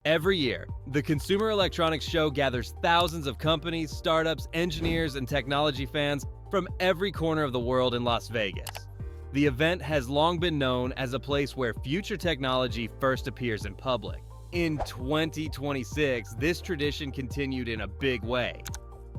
Every year, the Consumer Electronics Show gathers thousands of companies, startups, engineers, and technology fans from every corner of the world in Las Vegas. The event has long been known as a place where future technology first appears in public. In 2026, this tradition continued in a big way.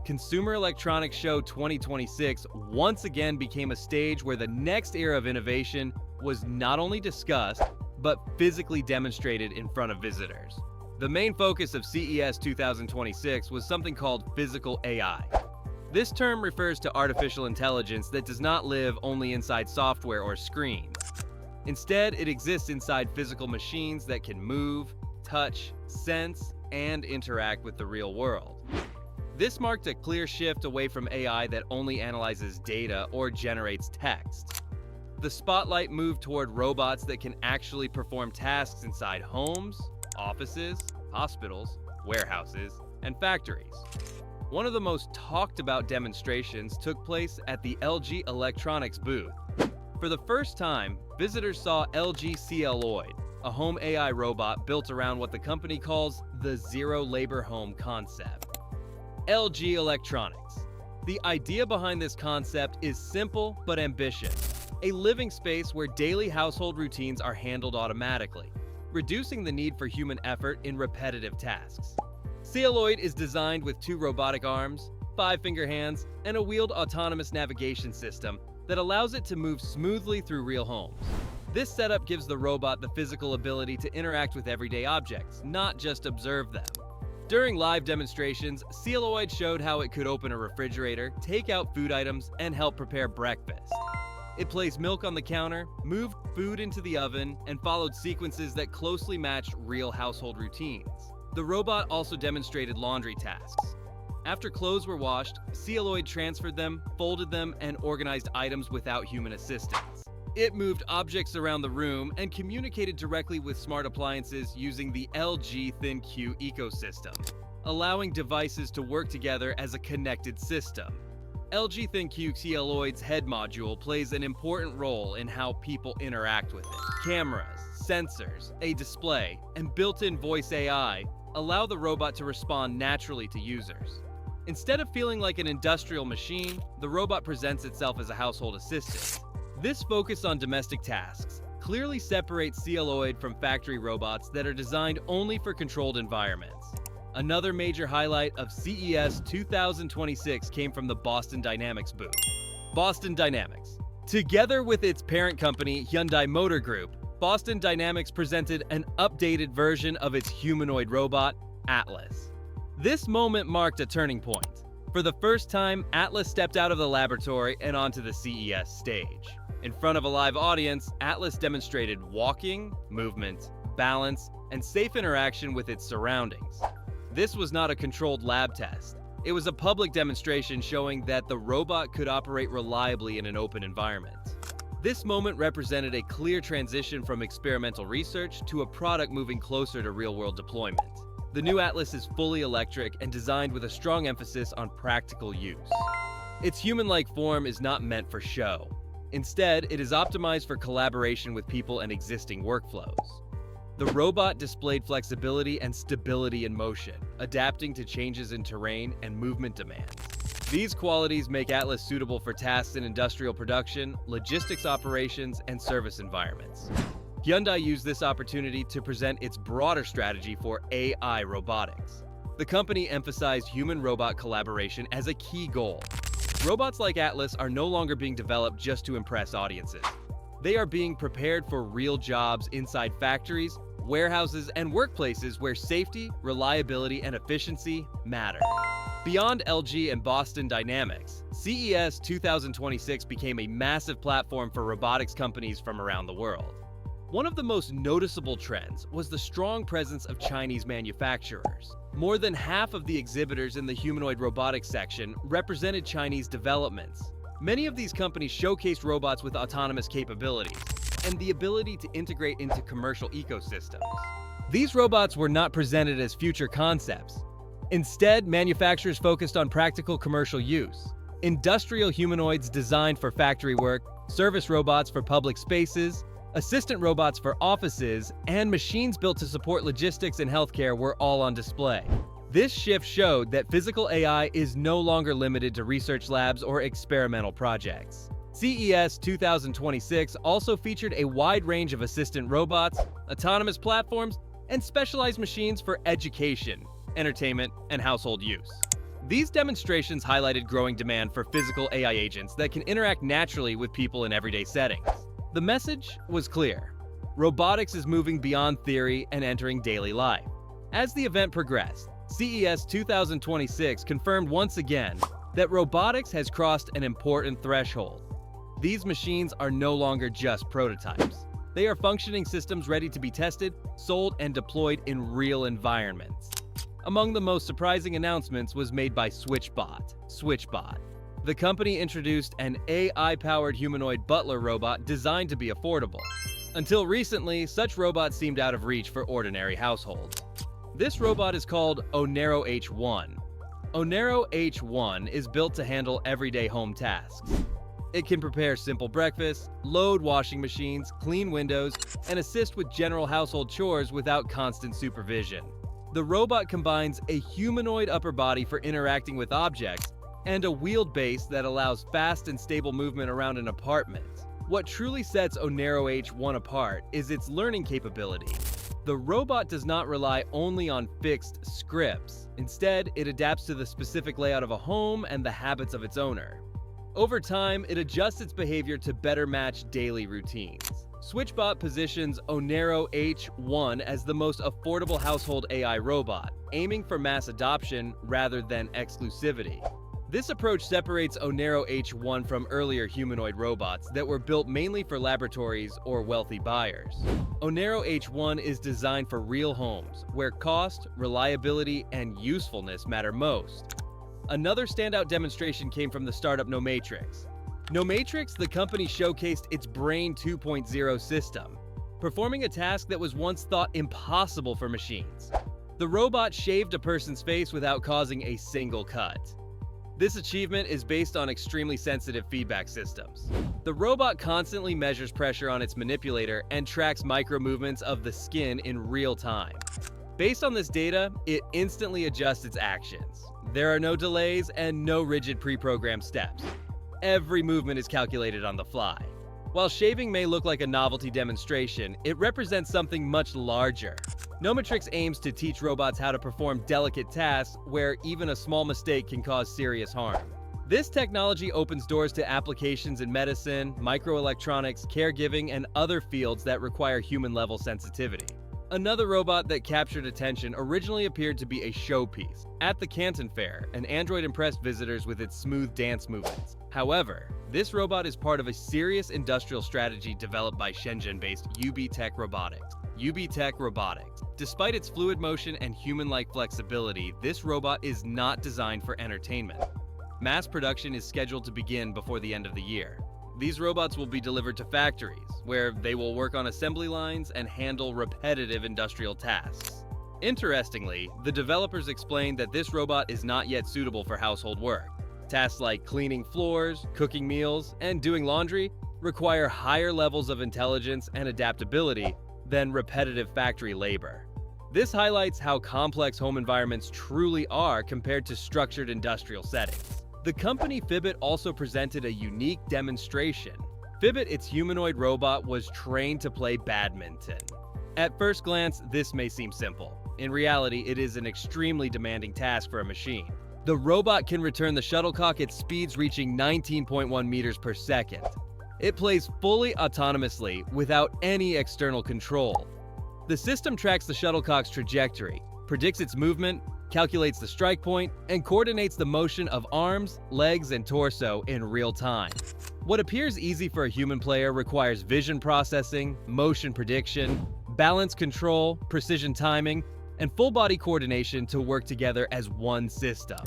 Consumer Electronics Show 2026 once again became a stage where the next era of innovation was not only discussed, but physically demonstrated in front of visitors. The main focus of CES 2026 was something called physical AI. This term refers to artificial intelligence that does not live only inside software or screens. Instead, it exists inside physical machines that can move, touch, sense, and interact with the real world. This marked a clear shift away from AI that only analyzes data or generates text. The spotlight moved toward robots that can actually perform tasks inside homes, offices, hospitals, warehouses, and factories. One of the most talked about demonstrations took place at the LG Electronics booth. For the first time, visitors saw LG Humanoid, a home AI robot built around what the company calls the zero labor home concept. LG Electronics. The idea behind this concept is simple but ambitious. A living space where daily household routines are handled automatically, reducing the need for human effort in repetitive tasks. Humanoid is designed with 2 robotic arms, 5-finger hands, and a wheeled autonomous navigation system that allows it to move smoothly through real homes. This setup gives the robot the physical ability to interact with everyday objects, not just observe them. During live demonstrations, Humanoid showed how it could open a refrigerator, take out food items, and help prepare breakfast. It placed milk on the counter, moved food into the oven, and followed sequences that closely matched real household routines. The robot also demonstrated laundry tasks. After clothes were washed, Humanoid transferred them, folded them, and organized items without human assistance. It moved objects around the room and communicated directly with smart appliances using the LG ThinQ ecosystem, allowing devices to work together as a connected system. LG ThinQ Humanoid's head module plays an important role in how people interact with it. Cameras, sensors, a display, and built-in voice AI allow the robot to respond naturally to users. Instead of feeling like an industrial machine, the robot presents itself as a household assistant. This focus on domestic tasks clearly separates Humanoid from factory robots that are designed only for controlled environments. Another major highlight of CES 2026 came from the Boston Dynamics booth. Boston Dynamics. Together with its parent company, Hyundai Motor Group, Boston Dynamics presented an updated version of its humanoid robot, Atlas. This moment marked a turning point. For the first time, Atlas stepped out of the laboratory and onto the CES stage. In front of a live audience, Atlas demonstrated walking, movement, balance, and safe interaction with its surroundings. This was not a controlled lab test. It was a public demonstration showing that the robot could operate reliably in an open environment. This moment represented a clear transition from experimental research to a product moving closer to real-world deployment. The new Atlas is fully electric and designed with a strong emphasis on practical use. Its human-like form is not meant for show. Instead, it is optimized for collaboration with people and existing workflows. The robot displayed flexibility and stability in motion, adapting to changes in terrain and movement demands. These qualities make Atlas suitable for tasks in industrial production, logistics operations, and service environments. Hyundai used this opportunity to present its broader strategy for AI robotics. The company emphasized human-robot collaboration as a key goal. Robots like Atlas are no longer being developed just to impress audiences. They are being prepared for real jobs inside factories, warehouses, and workplaces where safety, reliability, and efficiency matter. Beyond LG and Boston Dynamics, CES 2026 became a massive platform for robotics companies from around the world. One of the most noticeable trends was the strong presence of Chinese manufacturers. More than half of the exhibitors in the humanoid robotics section represented Chinese developments. Many of these companies showcased robots with autonomous capabilities and the ability to integrate into commercial ecosystems. These robots were not presented as future concepts. Instead, manufacturers focused on practical commercial use. Industrial humanoids designed for factory work, service robots for public spaces, Assistant robots for offices and machines built to support logistics and healthcare were all on display. This shift showed that physical AI is no longer limited to research labs or experimental projects. CES 2026 also featured a wide range of assistant robots, autonomous platforms, and specialized machines for education, entertainment, and household use. These demonstrations highlighted growing demand for physical AI agents that can interact naturally with people in everyday settings. The message was clear. Robotics is moving beyond theory and entering daily life. As the event progressed, CES 2026 confirmed once again that robotics has crossed an important threshold. These machines are no longer just prototypes. They are functioning systems ready to be tested, sold, and deployed in real environments. Among the most surprising announcements was made by Switchbot. The company introduced an AI-powered humanoid butler robot designed to be affordable. Until recently, such robots seemed out of reach for ordinary households. This robot is called Onero H1. Onero H1 is built to handle everyday home tasks. It can prepare simple breakfasts, load washing machines, clean windows, and assist with general household chores without constant supervision. The robot combines a humanoid upper body for interacting with objects and a wheeled base that allows fast and stable movement around an apartment. What truly sets Onero H1 apart is its learning capability. The robot does not rely only on fixed scripts. Instead, it adapts to the specific layout of a home and the habits of its owner. Over time, it adjusts its behavior to better match daily routines. Switchbot positions Onero H1 as the most affordable household AI robot, aiming for mass adoption rather than exclusivity. This approach separates Onero H1 from earlier humanoid robots that were built mainly for laboratories or wealthy buyers. Onero H1 is designed for real homes, where cost, reliability, and usefulness matter most. Another standout demonstration came from the startup Nomatrix. Nomatrix, the company showcased its Brain 2.0 system, performing a task that was once thought impossible for machines. The robot shaved a person's face without causing a single cut. This achievement is based on extremely sensitive feedback systems. The robot constantly measures pressure on its manipulator and tracks micro-movements of the skin in real time. Based on this data, it instantly adjusts its actions. There are no delays and no rigid pre-programmed steps. Every movement is calculated on the fly. While shaving may look like a novelty demonstration, it represents something much larger. Nomatrix aims to teach robots how to perform delicate tasks where even a small mistake can cause serious harm. This technology opens doors to applications in medicine, microelectronics, caregiving, and other fields that require human-level sensitivity. Another robot that captured attention originally appeared to be a showpiece. At the Canton Fair, an android impressed visitors with its smooth dance movements. However, this robot is part of a serious industrial strategy developed by Shenzhen-based UB Tech Robotics. Despite its fluid motion and human-like flexibility, this robot is not designed for entertainment. Mass production is scheduled to begin before the end of the year. These robots will be delivered to factories, where they will work on assembly lines and handle repetitive industrial tasks. Interestingly, the developers explained that this robot is not yet suitable for household work. Tasks like cleaning floors, cooking meals, and doing laundry require higher levels of intelligence and adaptability than repetitive factory labor. This highlights how complex home environments truly are compared to structured industrial settings. The company Fitbit also presented a unique demonstration. Fitbit, its humanoid robot, was trained to play badminton. At first glance, this may seem simple. In reality, it is an extremely demanding task for a machine. The robot can return the shuttlecock at speeds reaching 19.1 meters per second. It plays fully autonomously without any external control. The system tracks the shuttlecock's trajectory, predicts its movement, calculates the strike point, and coordinates the motion of arms, legs, and torso in real time. What appears easy for a human player requires vision processing, motion prediction, balance control, precision timing, and full-body coordination to work together as one system.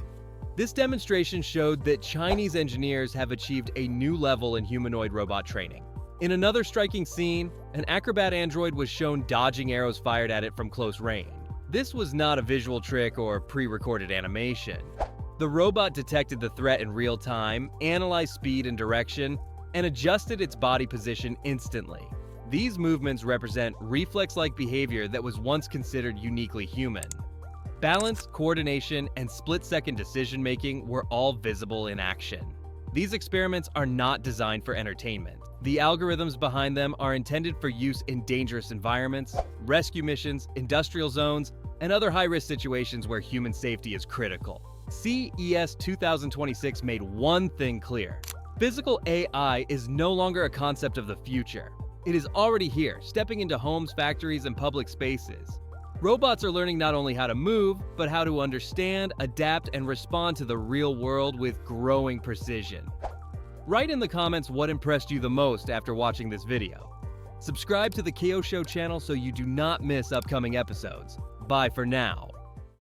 This demonstration showed that Chinese engineers have achieved a new level in humanoid robot training. In another striking scene, an acrobat android was shown dodging arrows fired at it from close range. This was not a visual trick or pre-recorded animation. The robot detected the threat in real time, analyzed speed and direction, and adjusted its body position instantly. These movements represent reflex-like behavior that was once considered uniquely human. Balance, coordination, and split-second decision-making were all visible in action. These experiments are not designed for entertainment. The algorithms behind them are intended for use in dangerous environments, rescue missions, industrial zones, and other high-risk situations where human safety is critical. CES 2026 made one thing clear. Physical AI is no longer a concept of the future. It is already here, stepping into homes, factories, and public spaces. Robots are learning not only how to move, but how to understand, adapt, and respond to the real world with growing precision. Write in the comments what impressed you the most after watching this video. Subscribe to the KO Show channel so you do not miss upcoming episodes. Bye for now.